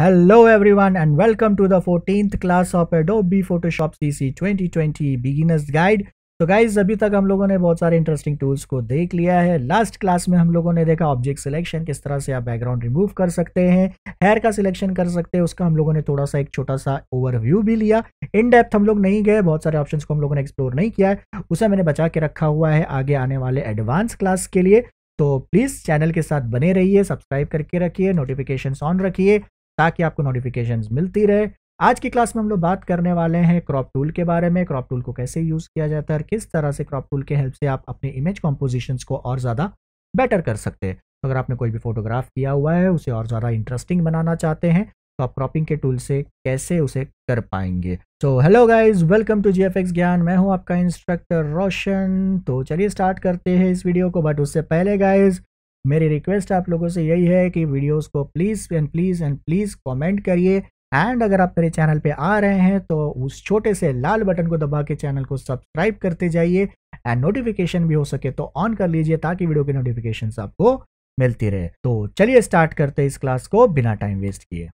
Hello everyone and welcome to the 14th class of Adobe Photoshop CC 2020 Beginners Guide। तो guys अभी तक हम लोगों ने बहुत सारे इंटरेस्टिंग टूल्स को देख लिया है। लास्ट क्लास में हम लोगों ने देखा ऑब्जेक्ट सिलेक्शन, किस तरह से आप बैकग्राउंड रिमूव कर सकते हैं, हेयर का सिलेक्शन कर सकते हैं, उसका हम लोगों ने थोड़ा सा एक छोटा सा ओवरव्यू भी लिया। इन डेप्थ हम लोग नहीं गए, बहुत सारे ऑप्शंस को हम लोगों ने एक्सप्लोर नहीं किया है, उसे मैंने बचा के रखा हुआ है आगे आने वाले एडवांस क्लास के लिए। तो प्लीज़ चैनल के साथ बने रहिए, सब्सक्राइब करके रखिए, नोटिफिकेशंस ऑन रखिए ताकि आपको नोटिफिकेशंस मिलती रहे। आज की क्लास में हम लोग बात करने वाले हैं क्रॉप टूल के बारे में। क्रॉप टूल को कैसे यूज़ किया जाता है और किस तरह से क्रॉप टूल के हेल्प से आप अपने इमेज कॉम्पोजिशंस को और ज़्यादा बेटर कर सकते हैं। तो अगर आपने कोई भी फोटोग्राफ किया हुआ है, उसे और ज़्यादा इंटरेस्टिंग बनाना चाहते हैं, तो आप क्रॉपिंग के टूल से कैसे उसे कर पाएंगे। तो hello guys, welcome to GFX Gyan. मैं हूं आपका इंस्ट्रक्टर रोशन। तो चलिए स्टार्ट करते हैं इस वीडियो को। बट उससे पहले गाइज, मेरी रिक्वेस्ट आप लोगों से यही है कि वीडियोस को प्लीज़ कमेंट करिए। एंड अगर आप मेरे चैनल पे आ रहे हैं तो उस छोटे से लाल बटन को दबा के चैनल को सब्सक्राइब करते जाइए एंड नोटिफिकेशन भी हो सके तो ऑन कर लीजिए ताकि वीडियो की नोटिफिकेशन आपको मिलती रहे। तो चलिए स्टार्ट करते हैं इस क्लास को बिना टाइम वेस्ट किए।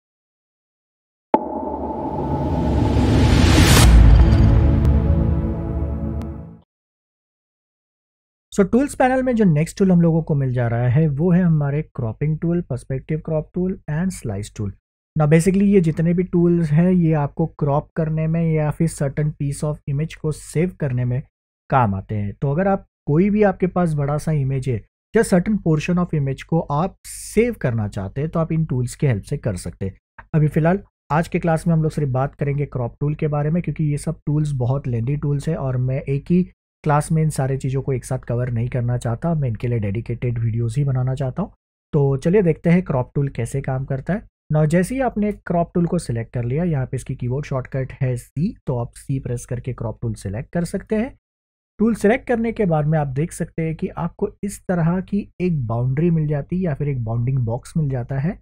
सो टूल्स पैनल में जो नेक्स्ट टूल हम लोगों को मिल जा रहा है वो है हमारे cropping tool, perspective crop tool and slice tool. ना बेसिकली ये जितने भी टूल्स हैं ये आपको क्रॉप करने में या फिर सर्टन पीस ऑफ इमेज को सेव करने में काम आते हैं। तो अगर आप कोई भी आपके पास बड़ा सा इमेज है या सर्टन पोर्शन ऑफ इमेज को आप सेव करना चाहते हैं तो आप इन टूल्स की हेल्प से कर सकते हैं। अभी फिलहाल आज के क्लास में हम लोग सिर्फ बात करेंगे क्रॉप टूल के बारे में, क्योंकि ये सब टूल्स बहुत लेंदी टूल्स है और मैं एक ही क्लास में इन सारे चीज़ों को एक साथ कवर नहीं करना चाहता। मैं इनके लिए डेडिकेटेड वीडियोस ही बनाना चाहता हूँ। तो चलिए देखते हैं क्रॉप टूल कैसे काम करता है। ना जैसे ही आपने क्रॉप टूल को सिलेक्ट कर लिया, यहाँ पे इसकी कीबोर्ड शॉर्टकट है सी, तो आप सी प्रेस करके क्रॉप टूल सिलेक्ट कर सकते हैं। टूल सिलेक्ट करने के बाद में आप देख सकते हैं कि आपको इस तरह की एक बाउंड्री मिल जाती है या फिर एक बाउंडिंग बॉक्स मिल जाता है।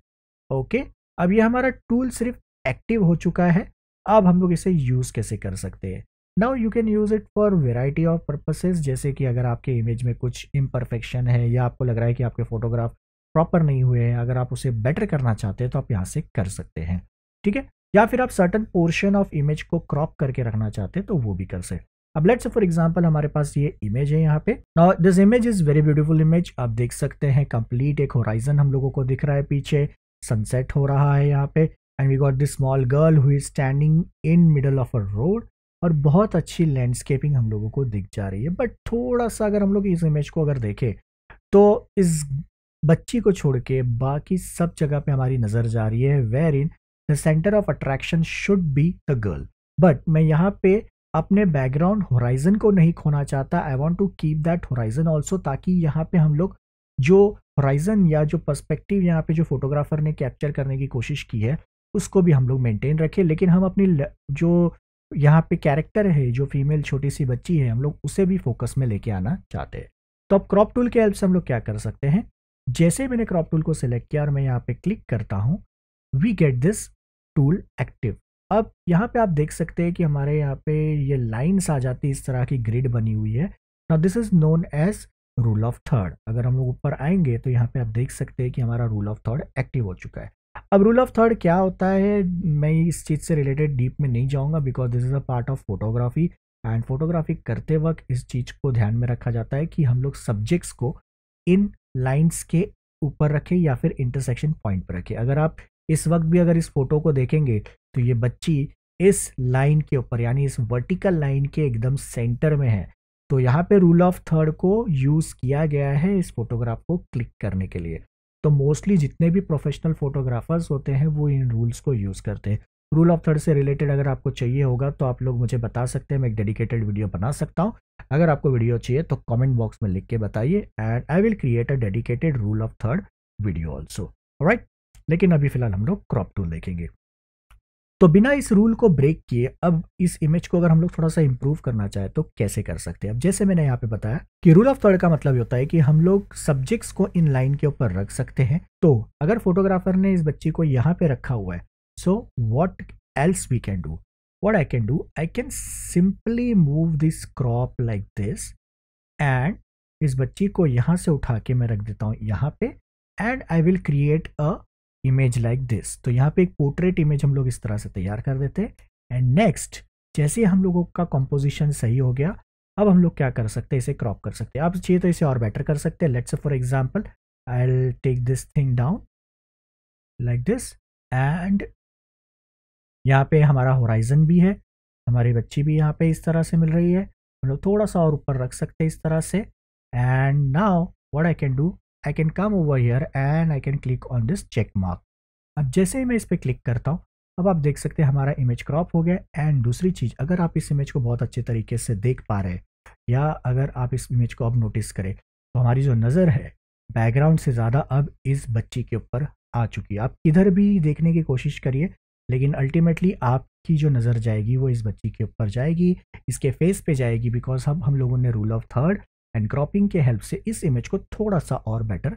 ओके, अब ये हमारा टूल सिर्फ एक्टिव हो चुका है। अब हम लोग इसे यूज़ कैसे कर सकते हैं। Now you can use it for variety of purposes, जैसे कि अगर आपके इमेज में कुछ इम्परफेक्शन है या आपको लग रहा है कि आपके फोटोग्राफ प्रॉपर नहीं हुए हैं, अगर आप उसे बेटर करना चाहते हैं तो आप यहाँ से कर सकते हैं। ठीक है, या फिर आप सर्टन पोर्शन ऑफ इमेज को क्रॉप करके रखना चाहते हैं तो वो भी कर सकते हैं। अब लेट्स से फॉर एग्जांपल हमारे पास ये इमेज है यहाँ पे। Now this image is very beautiful image. आप देख सकते हैं कंप्लीट एक होराइजन हम लोगों को दिख रहा है, पीछे सनसेट हो रहा है यहाँ पे, and we got this small girl who is standing in middle of a road. और बहुत अच्छी लैंडस्केपिंग हम लोगों को दिख जा रही है। बट थोड़ा सा अगर हम लोग इस इमेज को अगर देखें तो इस बच्ची को छोड़ के बाकी सब जगह पे हमारी नज़र जा रही है, where in the centre of attraction should be the girl. But मैं यहाँ पे अपने बैकग्राउंड होराइजन को नहीं खोना चाहता। I want to keep that horizon also, ताकि यहाँ पे हम लोग जो होराइजन या जो पर्सपेक्टिव यहाँ पे जो फोटोग्राफर ने कैप्चर करने की कोशिश की है उसको भी हम लोग मेंटेन रखें। लेकिन हम अपनी जो यहाँ पे कैरेक्टर है, जो फीमेल छोटी सी बच्ची है, हम लोग उसे भी फोकस में लेके आना चाहते हैं। तो अब क्रॉप टूल के हेल्प से हम लोग क्या कर सकते हैं। जैसे मैंने क्रॉप टूल को सिलेक्ट किया और मैं यहाँ पे क्लिक करता हूँ, we get this tool active. अब यहाँ पे आप देख सकते हैं कि हमारे यहाँ पे ये लाइन्स आ जाती है, इस तरह की ग्रिड बनी हुई है। Now this is known as rule of third. अगर हम लोग ऊपर आएंगे तो यहाँ पे आप देख सकते हैं कि हमारा रूल ऑफ थर्ड एक्टिव हो चुका है। अब रूल ऑफ थर्ड क्या होता है, मैं इस चीज़ से रिलेटेड डीप में नहीं जाऊंगा, because this is a part of photography. And photography करते वक्त इस चीज़ को ध्यान में रखा जाता है कि हम लोग सब्जेक्ट्स को इन लाइंस के ऊपर रखें या फिर इंटरसेक्शन पॉइंट पर रखें। अगर आप इस वक्त भी अगर इस फोटो को देखेंगे तो ये बच्ची इस लाइन के ऊपर यानी इस वर्टिकल लाइन के एकदम सेंटर में है। तो यहाँ पे रूल ऑफ थर्ड को यूज़ किया गया है इस फोटोग्राफ को क्लिक करने के लिए। तो मोस्टली जितने भी प्रोफेशनल फोटोग्राफर्स होते हैं वो इन रूल्स को यूज़ करते हैं। रूल ऑफ थर्ड से रिलेटेड अगर आपको चाहिए होगा तो आप लोग मुझे बता सकते हैं, मैं एक डेडिकेटेड वीडियो बना सकता हूँ। अगर आपको वीडियो चाहिए तो कमेंट बॉक्स में लिख के बताइए and I will create a dedicated rule of third video also. Right, लेकिन अभी फिलहाल हम लोग क्रॉप टूल देखेंगे। तो बिना इस रूल को ब्रेक किए अब इस इमेज को अगर हम लोग थोड़ा सा इंप्रूव करना चाहे तो कैसे कर सकते हैं। अब जैसे मैंने यहाँ पे बताया कि रूल ऑफ थर्ड का मतलब होता है कि हम लोग सब्जेक्ट्स को इन लाइन के ऊपर रख सकते हैं। तो अगर फोटोग्राफर ने इस बच्ची को यहाँ पे रखा हुआ है, so what else we can do, what I can do, I can simply move this crop like this and इस बच्ची को यहाँ से उठा के मैं रख देता हूँ यहाँ पे and I will create a image like this. तो यहाँ पे एक पोर्ट्रेट इमेज हम लोग इस तरह से तैयार कर देते हैं। एंड नेक्स्ट, जैसे हम लोगों का कंपोजिशन सही हो गया, अब हम लोग क्या कर सकते हैं, इसे क्रॉप कर सकते हैं। आप चाहिए तो इसे और बेटर कर सकते हैं। Let's say for example I will take this thing down like this, and यहाँ पे हमारा होराइजन भी है, हमारी बच्ची भी यहाँ पे इस तरह से मिल रही है। हम लोग थोड़ा सा और ऊपर रख सकते हैं इस तरह से। And now what I can do, I can come over here and I can click on this check mark. अब जैसे ही मैं इस पर क्लिक करता हूँ, अब आप देख सकते हैं हमारा इमेज क्रॉप हो गया। एंड दूसरी चीज़, अगर आप इस इमेज को बहुत अच्छे तरीके से देख पा रहे हैं, या अगर आप इस इमेज को अब नोटिस करें, तो हमारी जो नज़र है बैकग्राउंड से ज़्यादा अब इस बच्ची के ऊपर आ चुकी है। आप किधर भी देखने की कोशिश करिए, लेकिन अल्टीमेटली आपकी जो नज़र जाएगी वो इस बच्ची के ऊपर जाएगी, इसके फेस पे जाएगी, बिकॉज अब हम लोगों ने rule of third and cropping के हेल्प से इस इमेज को थोड़ा सा और बेटर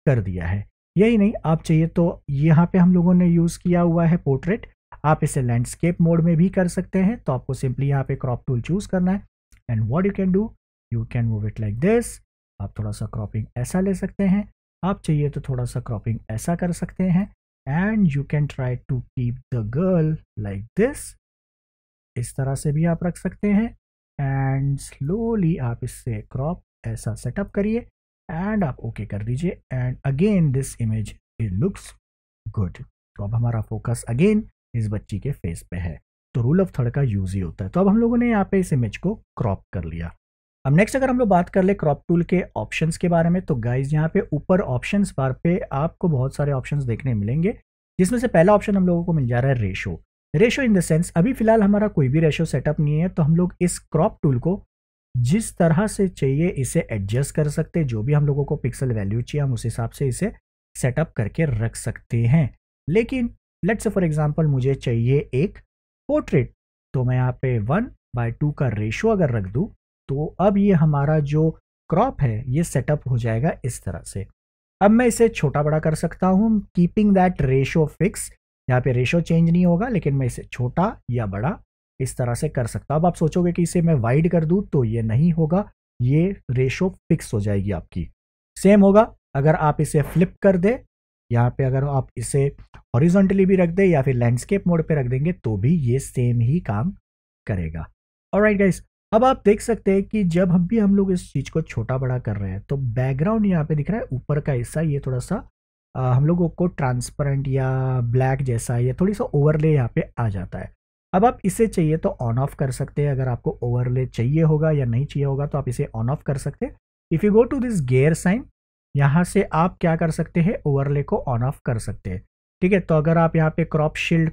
कर दिया है। यही नहीं, आप चाहिए तो यहाँ पे हम लोगों ने यूज़ किया हुआ है पोर्ट्रेट, आप इसे लैंडस्केप मोड में भी कर सकते हैं। तो आपको सिंपली यहाँ पे क्रॉप टूल चूज करना है, and what you can do, you can move it like this. आप थोड़ा सा क्रॉपिंग ऐसा ले सकते हैं, आप चाहिए तो थोड़ा सा क्रॉपिंग ऐसा कर सकते हैं, and you can try to keep the girl like this. इस तरह से भी आप रख सकते हैं, एंड स्लोली आप इससे क्रॉप ऐसा सेटअप करिए, एंड आप ओके कर दीजिए। And again this image it looks good. तो अब हमारा फोकस अगेन इस बच्ची के फेस पे है। तो रूल ऑफ थर्ड का यूज ही होता है। तो अब हम लोगों ने यहाँ पे इस इमेज को क्रॉप कर लिया। अब नेक्स्ट अगर हम लोग बात कर ले क्रॉप टूल के ऑप्शंस के बारे में, तो गाइज यहाँ पे ऊपर ऑप्शंस बार पे आपको बहुत सारे ऑप्शंस देखने मिलेंगे, जिसमें से पहला ऑप्शन हम लोगों को मिल जा रहा है ratio. Ratio in the sense, अभी फिलहाल हमारा कोई भी रेशो सेटअप नहीं है, तो हम लोग इस क्रॉप टूल को जिस तरह से चाहिए इसे एडजस्ट कर सकते हैं। जो भी हम लोगों को पिक्सल वैल्यू चाहिए हम उस हिसाब से इसे सेटअप करके रख सकते हैं। लेकिन लेट्स से फॉर एग्जांपल मुझे चाहिए एक पोर्ट्रेट, तो मैं यहाँ पे 1/2 का रेशो अगर रख दूँ, तो अब ये हमारा जो क्रॉप है ये सेटअप हो जाएगा इस तरह से। अब मैं इसे छोटा बड़ा कर सकता हूँ, कीपिंग दैट रेशो फिक्स। यहाँ पे रेशो चेंज नहीं होगा, लेकिन मैं इसे छोटा या बड़ा इस तरह से कर सकता हूँ। अब आप सोचोगे कि इसे मैं वाइड कर दूँ, तो ये नहीं होगा, ये रेशो फिक्स हो जाएगी आपकी। सेम होगा अगर आप इसे फ्लिप कर दे, यहाँ पे अगर आप इसे हॉरिजॉन्टली भी रख दे या फिर लैंडस्केप मोड पे रख देंगे, तो भी ये सेम ही काम करेगा। ऑलराइट गाइस, अब आप देख सकते हैं कि जब हम लोग इस चीज़ को छोटा बड़ा कर रहे हैं, तो बैकग्राउंड यहाँ पे दिख रहा है ऊपर का हिस्सा, ये थोड़ा सा हम लोगों को ट्रांसपेरेंट या ब्लैक जैसा या थोड़ी सा ओवरले यहाँ पे आ जाता है। अब आप इसे चाहिए तो ऑन ऑफ कर सकते हैं। अगर आपको ओवरले चाहिए होगा या नहीं चाहिए होगा, तो आप इसे ऑन ऑफ कर सकते हैं। If you go to this gear sign, यहाँ से आप क्या कर सकते हैं, ओवरले को ऑन ऑफ कर सकते हैं। ठीक है, तो अगर आप यहाँ पे क्रॉप शील्ड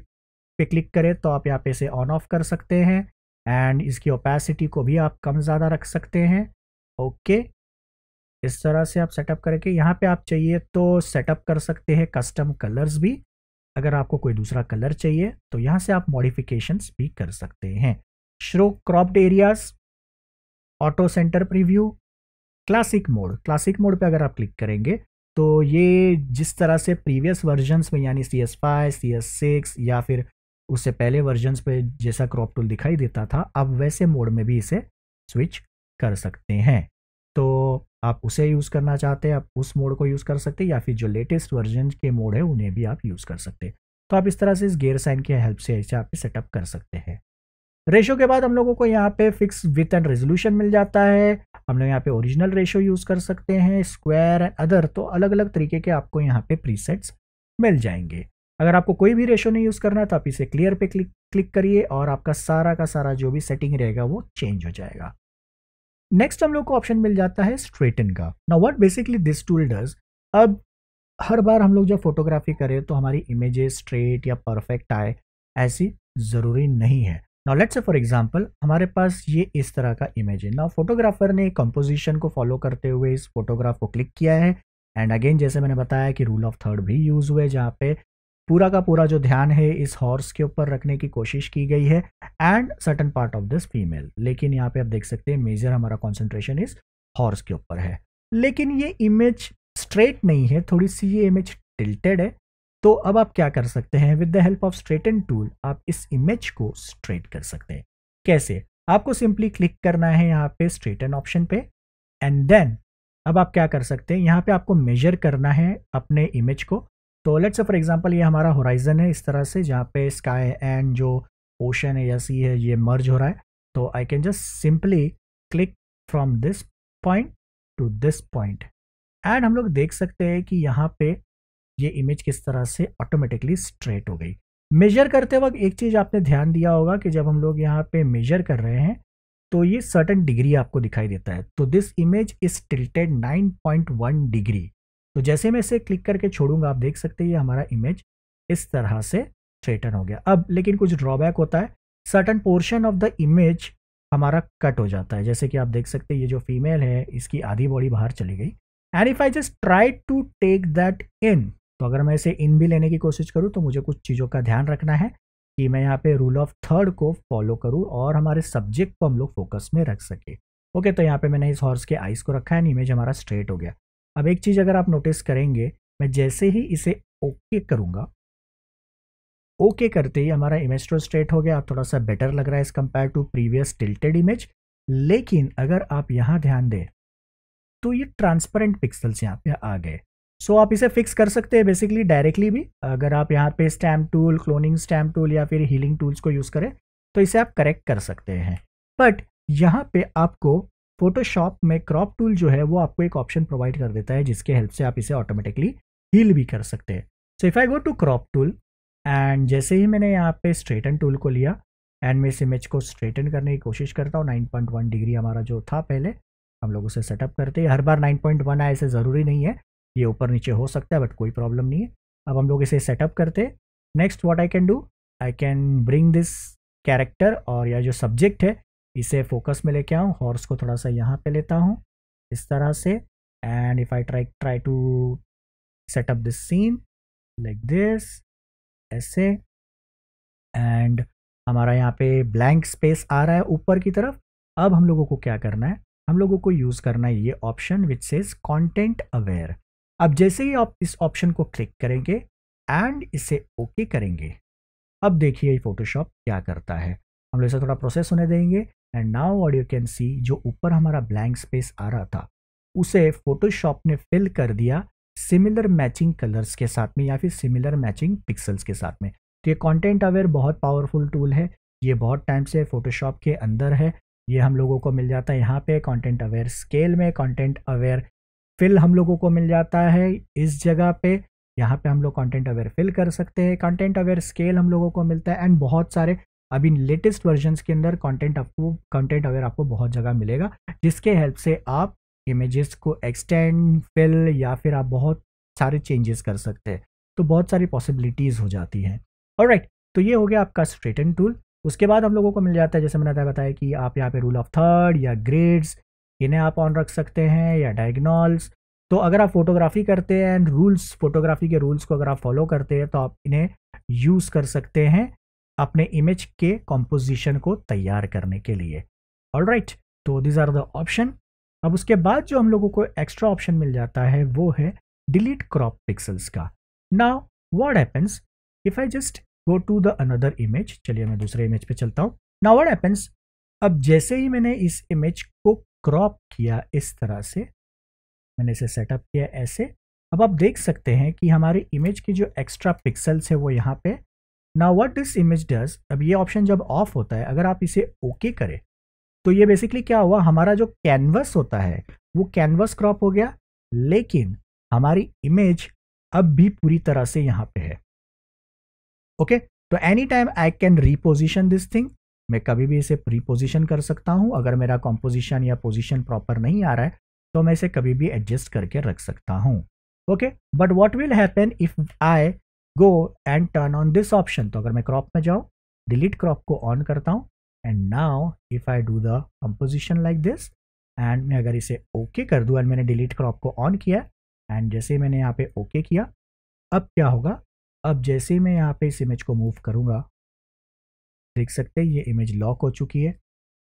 पे क्लिक करें, तो आप यहाँ पे इसे ऑन ऑफ कर सकते हैं, एंड इसकी ओपेसिटी को भी आप कम ज़्यादा रख सकते हैं। ओके, इस तरह से आप सेटअप करके यहाँ पे आप चाहिए तो सेटअप कर सकते हैं कस्टम कलर्स भी। अगर आपको कोई दूसरा कलर चाहिए, तो यहाँ से आप मॉडिफिकेशंस भी कर सकते हैं। Show cropped areas, auto centre preview, classic mode पे अगर आप क्लिक करेंगे, तो ये जिस तरह से प्रीवियस वर्जन्स में यानी CS5, CS6 या फिर उससे पहले वर्जन्स पे जैसा क्रॉप टूल दिखाई देता था, अब वैसे मोड में भी इसे स्विच कर सकते हैं। तो आप उसे यूज़ करना चाहते हैं, आप उस मोड को यूज़ कर सकते हैं, या फिर जो लेटेस्ट वर्जन के मोड है उन्हें भी आप यूज़ कर सकते हैं। तो आप इस तरह से इस गियर साइन की हेल्प से इसे आप सेटअप कर सकते हैं। रेशो के बाद हम लोगों को यहाँ पे फिक्स विथ एंड रेजोल्यूशन मिल जाता है। हम लोग यहाँ पे ओरिजिनल रेशो यूज़ कर सकते हैं, स्क्वायर एंड अदर, तो अलग अलग तरीके के आपको यहाँ पे प्रीसेट्स मिल जाएंगे। अगर आपको कोई भी रेशो नहीं यूज़ करना है, तो आप इसे क्लियर पे क्लिक करिए और आपका सारा का सारा जो भी सेटिंग रहेगा वो चेंज हो जाएगा। नेक्स्ट हम लोग को ऑप्शन मिल जाता है स्ट्रेटन का। Now what basically this tool does, अब हर बार हम लोग जब फोटोग्राफी करें तो हमारी इमेजेस स्ट्रेट या परफेक्ट आए, ऐसी ज़रूरी नहीं है। Now let's say for example हमारे पास ये इस तरह का इमेज है। नाउ फोटोग्राफर ने कंपोजिशन को फॉलो करते हुए इस फोटोग्राफ को क्लिक किया है, एंड अगेन जैसे मैंने बताया कि रूल ऑफ थर्ड भी यूज़ हुए, जहाँ पे पूरा का पूरा जो ध्यान है इस हॉर्स के ऊपर रखने की कोशिश की गई है, and certain part of this female. लेकिन यहाँ पे आप देख सकते हैं मेजर हमारा कॉन्सेंट्रेशन इस हॉर्स के ऊपर है। लेकिन ये इमेज स्ट्रेट नहीं है, थोड़ी सी ये इमेज टिल्टेड है। तो अब आप क्या कर सकते हैं, with the help of straighten tool आप इस इमेज को स्ट्रेट कर सकते हैं। कैसे, आपको सिंपली क्लिक करना है यहाँ पे स्ट्रेटन ऑप्शन पे, एंड देन अब आप क्या कर सकते हैं, यहाँ पे आपको मेजर करना है अपने इमेज को। तो लेट्स से फॉर एग्जांपल ये हमारा होराइजन है इस तरह से, जहाँ पे स्काई एंड जो ओशन है या सी है ये मर्ज हो रहा है। तो I can just simply click from this point two this point and हम लोग देख सकते हैं कि यहाँ पे ये इमेज किस तरह से ऑटोमेटिकली स्ट्रेट हो गई। मेजर करते वक्त एक चीज़ आपने ध्यान दिया होगा कि जब हम लोग यहाँ पे मेजर कर रहे हैं तो ये सर्टेन डिग्री आपको दिखाई देता है। तो this image is tilted 9.1 degree. तो जैसे मैं इसे क्लिक करके छोड़ूंगा आप देख सकते हैं ये हमारा इमेज इस तरह से स्ट्रेटन हो गया। अब लेकिन कुछ ड्रॉबैक होता है, certain portion of the image हमारा कट हो जाता है। जैसे कि आप देख सकते हैं ये जो फीमेल है इसकी आधी बॉडी बाहर चली गई and if I just try to take that in, तो अगर मैं इसे इन भी लेने की कोशिश करूं तो मुझे कुछ चीज़ों का ध्यान रखना है कि मैं यहाँ पे रूल ऑफ थर्ड को फॉलो करूं और हमारे सब्जेक्ट को हम लोग फोकस में रख सके। ओके, तो यहाँ पे मैंने इस हॉर्स के आइस को रखा है, इमेज हमारा स्ट्रेट हो गया। अब एक चीज़ अगर आप नोटिस करेंगे, मैं जैसे ही इसे ओके करूँगा, ओके करते ही हमारा इमेज तो स्ट्रेट हो गया। अब थोड़ा सा बेटर लग रहा है as compare to previous tilted image. लेकिन अगर आप यहाँ ध्यान दें तो ये ट्रांसपेरेंट पिक्सल्स यहाँ पे आ गए। सो आप इसे फिक्स कर सकते हैं बेसिकली डायरेक्टली भी। अगर आप यहाँ पे stamp tool, cloning stamp tool या फिर हीलिंग टूल्स को यूज़ करें तो इसे आप करेक्ट कर सकते हैं। बट यहाँ पे आपको फोटोशॉप में क्रॉप टूल जो है वो आपको एक ऑप्शन प्रोवाइड कर देता है जिसके हेल्प से आप इसे ऑटोमेटिकली हील भी कर सकते हैं। So if I go to crop tool and जैसे ही मैंने यहाँ पे स्ट्रेटन टूल को लिया एंड मैं इस इमेज को स्ट्रेटन करने की कोशिश करता हूँ, 9.1 डिग्री हमारा जो था पहले, हम लोग उसे सेटअप करते हैं। हर बार 9.1 आए ऐसे ज़रूरी नहीं है, ये ऊपर नीचे हो सकता है बट कोई प्रॉब्लम नहीं है। अब हम लोग इसे सेटअप करते हैं। Next what I can do, I can bring this character और या जो सब्जेक्ट है इसे फोकस में लेके आऊँ। हॉर्स को थोड़ा सा यहाँ पे लेता हूँ इस तरह से and if I try to set up this scene like this, ऐसे, एंड हमारा यहाँ पे ब्लैंक स्पेस आ रहा है ऊपर की तरफ। अब हम लोगों को क्या करना है, हम लोगों को यूज़ करना है ये option which says content aware. अब जैसे ही आप इस ऑप्शन को क्लिक करेंगे एंड इसे ओके करेंगे, अब देखिए फोटोशॉप क्या करता है। हम लोग इसे थोड़ा प्रोसेस होने देंगे and now what you can सी, जो ऊपर हमारा ब्लैंक स्पेस आ रहा था उसे फोटोशॉप ने फिल कर दिया सिमिलर मैचिंग कलर्स के साथ में या फिर सिमिलर मैचिंग पिक्सल्स के साथ में। तो ये कंटेंट अवेयर बहुत पावरफुल टूल है, ये बहुत टाइम से फोटोशॉप के अंदर है। ये हम लोगों को मिल जाता है यहाँ पे कंटेंट अवेयर स्केल में, कंटेंट अवेयर फिल हम लोगों को मिल जाता है इस जगह पे। यहाँ पे हम लोग कंटेंट अवेयर फिल कर सकते हैं, कंटेंट अवेयर स्केल हम लोगों को मिलता है एंड बहुत सारे अभी लेटेस्ट वर्जन्स के अंदर कंटेंट अवेयर आपको बहुत जगह मिलेगा जिसके हेल्प से आप इमेजेस को एक्सटेंड, फिल या फिर आप बहुत सारे चेंजेस कर सकते हैं। तो बहुत सारी पॉसिबिलिटीज़ हो जाती हैं। ऑलराइट, तो ये हो गया आपका स्ट्रेटन टूल। उसके बाद हम लोगों को मिल जाता है, जैसे मैंने बताया कि आप यहाँ पे रूल ऑफ थर्ड या ग्रेड्स इन्हें आप ऑन रख सकते हैं या डायगोनल्स। तो अगर आप फोटोग्राफी करते हैं एंड रूल्स, फोटोग्राफी के रूल्स को अगर आप फॉलो करते हैं तो आप इन्हें यूज़ कर सकते हैं अपने इमेज के कॉम्पोजिशन को तैयार करने के लिए। ऑलराइट, तो दिज आर द ऑप्शन। अब उसके बाद जो हम लोगों को एक्स्ट्रा ऑप्शन मिल जाता है वो है डिलीट क्रॉप पिक्सल्स का। Now what happens if I just go to the another image. चलिए मैं दूसरे इमेज पे चलता हूँ। नाउ व्हाट हैपेंस, अब जैसे ही मैंने इस इमेज को क्रॉप किया इस तरह से, मैंने इसे सेटअप किया ऐसे, अब आप देख सकते हैं कि हमारी इमेज की जो एक्स्ट्रा पिक्सल्स है वो यहाँ पे। Now what this image does, अब ये ऑप्शन जब ऑफ होता है, अगर आप इसे ओके करें तो ये बेसिकली क्या हुआ, हमारा जो कैनवस होता है वो कैनवस क्रॉप हो गया, लेकिन हमारी इमेज अब भी पूरी तरह से यहाँ पे है। ओके, तो any time I can reposition this thing, मैं कभी भी इसे रीपोजिशन कर सकता हूँ। अगर मेरा कॉम्पोजिशन या पोजिशन प्रॉपर नहीं आ रहा है तो मैं इसे कभी भी एडजस्ट करके रख सकता हूँ। Okay, but what will happen if I go and turn on this option. तो अगर मैं क्रॉप में जाऊँ, डिलीट क्रॉप को ऑन करता हूँ and now if I do the composition like this and मैं अगर इसे ओके कर दूँ एंड मैंने डिलीट क्रॉप को ऑन किया एंड जैसे ही मैंने यहाँ पे ओके किया, अब क्या होगा, अब जैसे ही मैं यहाँ पे इस इमेज को मूव करूँगा, देख सकते हैं ये इमेज लॉक हो चुकी है।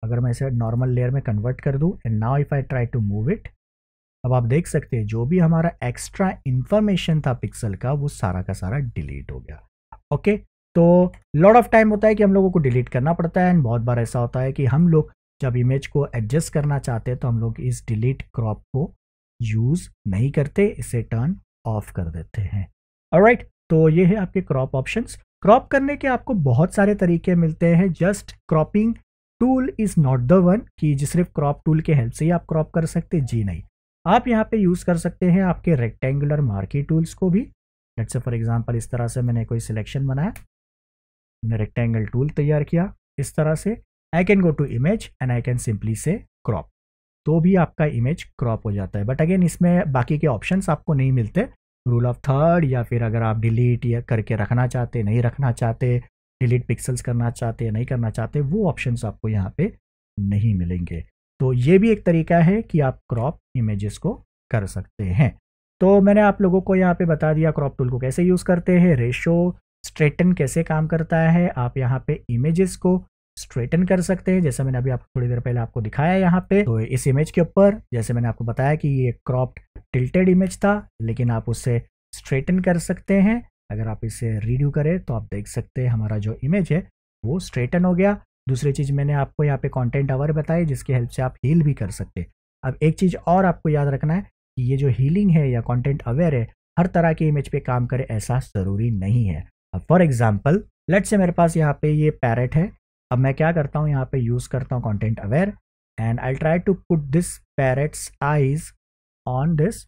अगर मैं इसे नॉर्मल लेयर में कन्वर्ट कर दूँ and now if I try to move it, अब आप देख सकते हैं जो भी हमारा एक्स्ट्रा इंफॉर्मेशन था पिक्सल का वो सारा का सारा डिलीट हो गया। ओके, तो लॉट ऑफ टाइम होता है कि हम लोगों को डिलीट करना पड़ता है एंड बहुत बार ऐसा होता है कि हम लोग जब इमेज को एडजस्ट करना चाहते हैं तो हम लोग इस डिलीट क्रॉप को यूज़ नहीं करते, इसे टर्न ऑफ कर देते हैं। ऑलराइट, तो ये है आपके क्रॉप ऑप्शंस। क्रॉप करने के आपको बहुत सारे तरीके मिलते हैं, just cropping tool is not the one कि जो सिर्फ क्रॉप टूल के हेल्प से ही आप क्रॉप कर सकते, जी नहीं। आप यहाँ पे यूज़ कर सकते हैं आपके रेक्टेंगुलर मार्की टूल्स को भी। लेट्स से फॉर एग्जांपल इस तरह से मैंने कोई सिलेक्शन बनाया, मैंने रेक्टेंगल टूल तैयार किया इस तरह से। I can go to image and I can simply say crop, तो भी आपका इमेज क्रॉप हो जाता है। बट अगेन इसमें बाकी के ऑप्शंस आपको नहीं मिलते, रूल ऑफ थर्ड या फिर अगर आप डिलीट या करके रखना चाहते, नहीं रखना चाहते, डिलीट पिक्सल्स करना चाहते, नहीं करना चाहते, वो ऑप्शंस आपको यहाँ पे नहीं मिलेंगे। तो ये भी एक तरीका है कि आप क्रॉप इमेजेस को कर सकते हैं। तो मैंने आप लोगों को यहाँ पे बता दिया क्रॉप टूल को कैसे यूज़ करते हैं, रेशो स्ट्रेटन कैसे काम करता है। आप यहाँ पे इमेजेस को स्ट्रेटन कर सकते हैं, जैसा मैंने अभी आपको थोड़ी देर पहले आपको दिखाया यहाँ पे। तो इस इमेज के ऊपर जैसे मैंने आपको बताया कि ये क्रॉप्ड टिल्टेड इमेज था, लेकिन आप उससे स्ट्रेटन कर सकते हैं। अगर आप इसे रीड्यू करें तो आप देख सकते हैं हमारा जो इमेज है वो स्ट्रेटन हो गया। दूसरी चीज़ मैंने आपको यहाँ पे कंटेंट अवर बताई, जिसकी हेल्प से आप हील भी कर सकते हैं। अब एक चीज़ और आपको याद रखना है कि ये जो हीलिंग है या कंटेंट अवेयर है, हर तरह के इमेज पे काम करे ऐसा ज़रूरी नहीं है। अब फॉर एग्जाम्पल लेट्स से मेरे पास यहाँ पे ये पैरेट है। अब मैं क्या करता हूँ, यहाँ पे यूज़ करता हूँ content aware and I try to put this parrot's eyes on this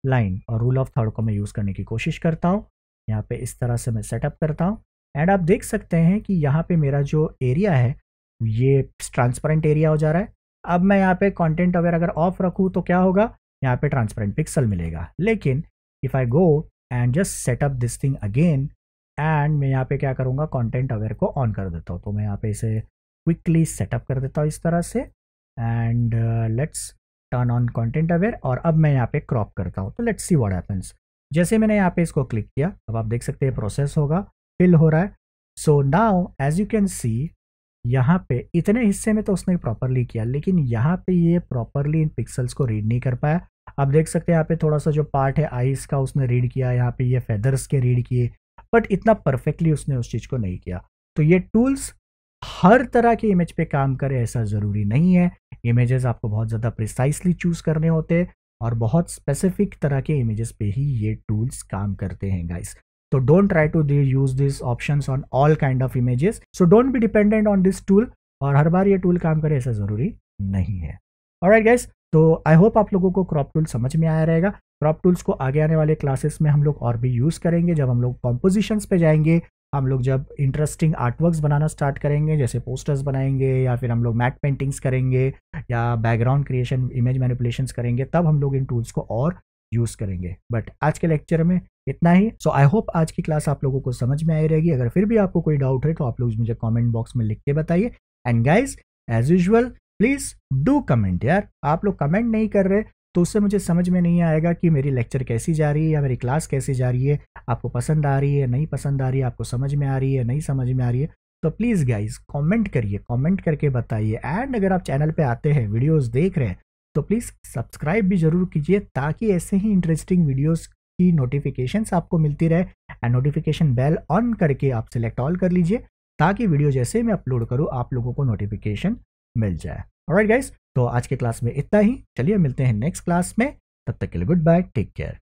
line, और रूल ऑफ थर्ड को मैं यूज़ करने की कोशिश करता हूँ। यहाँ पे इस तरह से मैं सेटअप करता हूँ एंड आप देख सकते हैं कि यहाँ पे मेरा जो एरिया है ये ट्रांसपेरेंट एरिया हो जा रहा है। अब मैं यहाँ पे कंटेंट अवेयर अगर ऑफ रखूँ तो क्या होगा, यहाँ पे ट्रांसपेरेंट पिक्सल मिलेगा। लेकिन if I go and just setup this thing again and मैं यहाँ पे क्या करूँगा, कंटेंट अवेयर को ऑन कर देता हूँ। तो मैं यहाँ पे इसे क्विकली सेटअप कर देता हूँ इस तरह से and let's turn on content aware, और अब मैं यहाँ पे क्रॉप करता हूँ। तो लेट्स सी व्हाट हैपेंस। जैसे मैंने यहाँ पे इसको क्लिक किया, अब आप देख सकते हैं प्रोसेस होगा, फिल हो रहा है। So now as you can see यहाँ पे इतने हिस्से में तो उसने प्रॉपरली किया, लेकिन यहाँ पे ये प्रॉपरली इन पिक्सल्स को रीड नहीं कर पाया। आप देख सकते हैं यहाँ पे थोड़ा सा जो पार्ट है आईज का उसने रीड किया, यहाँ पे ये फेदर्स के रीड किए, बट इतना परफेक्टली उसने उस चीज़ को नहीं किया। तो ये टूल्स हर तरह के इमेज पे काम करे ऐसा ज़रूरी नहीं है। इमेजेस आपको बहुत ज़्यादा प्रिसाइसली चूज़ करने होते हैं और बहुत स्पेसिफिक तरह के इमेजेस पे ही ये टूल्स काम करते हैं गाइस। तो don't try to use these options on all kind of images. So don't be dependent on this tool, और हर बार ये टूल काम करे ऐसा ज़रूरी नहीं है। Alright guys, तो आई होप आप लोगों को क्रॉप टूल समझ में आया रहेगा। क्रॉप टूल्स को आगे आने वाले क्लासेस में हम लोग और भी यूज़ करेंगे, जब हम लोग कॉम्पोजिशंस पे जाएंगे, हम लोग जब इंटरेस्टिंग आर्टवर्क्स बनाना स्टार्ट करेंगे, जैसे पोस्टर्स बनाएंगे या फिर हम लोग मैट पेंटिंग्स करेंगे या बैकग्राउंड क्रिएशन, इमेज मैनिपुलेशंस करेंगे, तब हम लोग इन टूल्स को और यूज़ करेंगे। बट आज के लेक्चर में इतना ही। सो आई होप आज की क्लास आप लोगों को समझ में आई रहेगी। अगर फिर भी आपको कोई डाउट है तो आप लोग मुझे कमेंट बॉक्स में लिख के बताइए। And guys as usual please do comment यार। आप लोग कमेंट नहीं कर रहे तो उससे मुझे समझ में नहीं आएगा कि मेरी लेक्चर कैसी जा रही है या मेरी क्लास कैसी जा रही है, आपको पसंद आ रही है, नहीं पसंद आ रही है, आपको समझ में आ रही है, नहीं समझ में आ रही है। तो प्लीज़ गाइज कमेंट करिए, कमेंट करके बताइए। एंड अगर आप चैनल पे आते हैं, वीडियोस देख रहे हैं, तो प्लीज़ सब्सक्राइब भी ज़रूर कीजिए, ताकि ऐसे ही इंटरेस्टिंग वीडियोस की नोटिफिकेशंस आपको मिलती रहे। एंड नोटिफिकेशन बेल ऑन करके आप सिलेक्ट ऑल कर लीजिए, ताकि वीडियो जैसे मैं अपलोड करूँ आप लोगों को नोटिफिकेशन मिल जाए। ऑलराइट गाइस, तो आज के क्लास में इतना ही। चलिए मिलते हैं नेक्स्ट क्लास में, तब तक के लिए गुड बाय, टेक केयर।